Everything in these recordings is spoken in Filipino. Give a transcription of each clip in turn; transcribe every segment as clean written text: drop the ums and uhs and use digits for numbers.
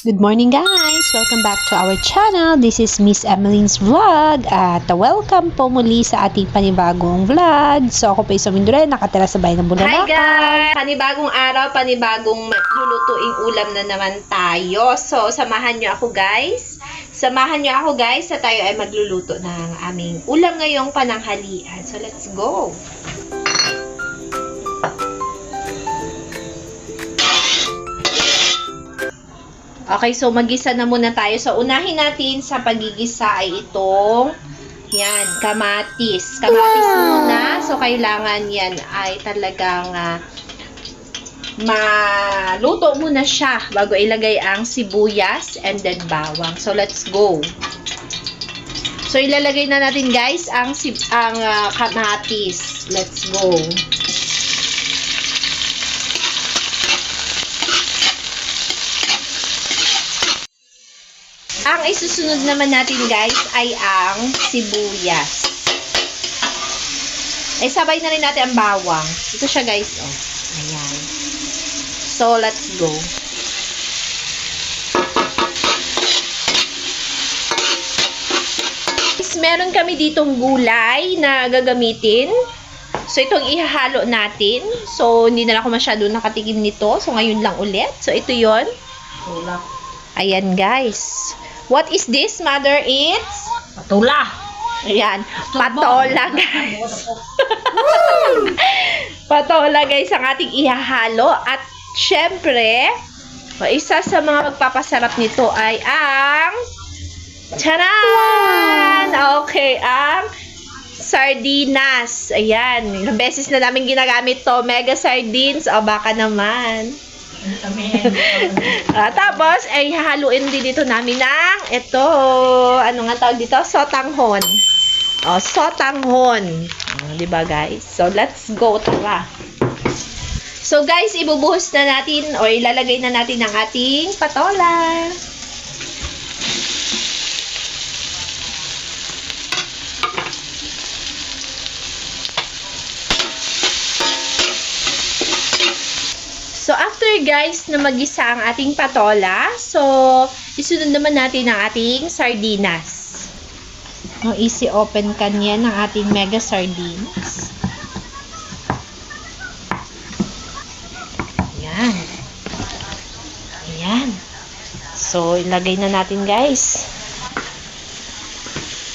Good morning guys! Welcome back to our channel. This is Miss Emmeline's Vlog at welcome po muli sa ating panibagong vlog. So ako po isang Mindure, nakatira sa bayan ng Bulalakaw. Hi guys! Panibagong araw, panibagong lulutuing ulam na naman tayo. So samahan nyo ako guys. Samahan nyo ako guys sa tayo ay magluluto ng aming ulam ngayong pananghalian. So let's go! Okay, so magisa na muna tayo. So, unahin natin sa pagigisa ay itong, yan, kamatis. Kamatis muna. So, kailangan yan ay talagang maluto muna siya bago ilagay ang sibuyas and then bawang. So, let's go. So, ilalagay na natin guys ang kamatis. Let's go. Ang isusunod naman natin guys ay ang sibuyas. Ay sabay na rin natin ang bawang. Ito siya guys, oh. Ayan. So let's go. Meron kami ditong gulay na gagamitin. So itong ihahalo natin. So hindi na ako masyado nakatikim nito. So ngayon lang ulit. So ito yon. Ayan guys. What is this, mother? It's? Patula. Ayan. Patola, guys. Patola, guys, ang ating ihahalo. At, syempre, isa sa mga magpapasarap nito ay ang charan! Okay, ang sardinas. Ayan. Ilang beses na namin ginagamit to. Mega sardines. O, baka naman. Tapos, ay hahaluin din dito namin ng ito, ano nga tawag dito? Sotanghon. O, sotanghon. O, diba guys? So, let's go. Tara. So, guys, ibubuhos na natin o ilalagay na natin ang ating patola. So, after guys na magisa ang ating patola, so, isunod naman natin ang ating sardinas. No, easy open kanya ng ating mega sardines. Ayan. Ayan. So, ilagay na natin guys.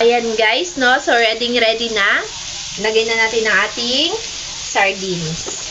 Ayan guys, no? So, ready na. Ilagay na natin ang ating sardines.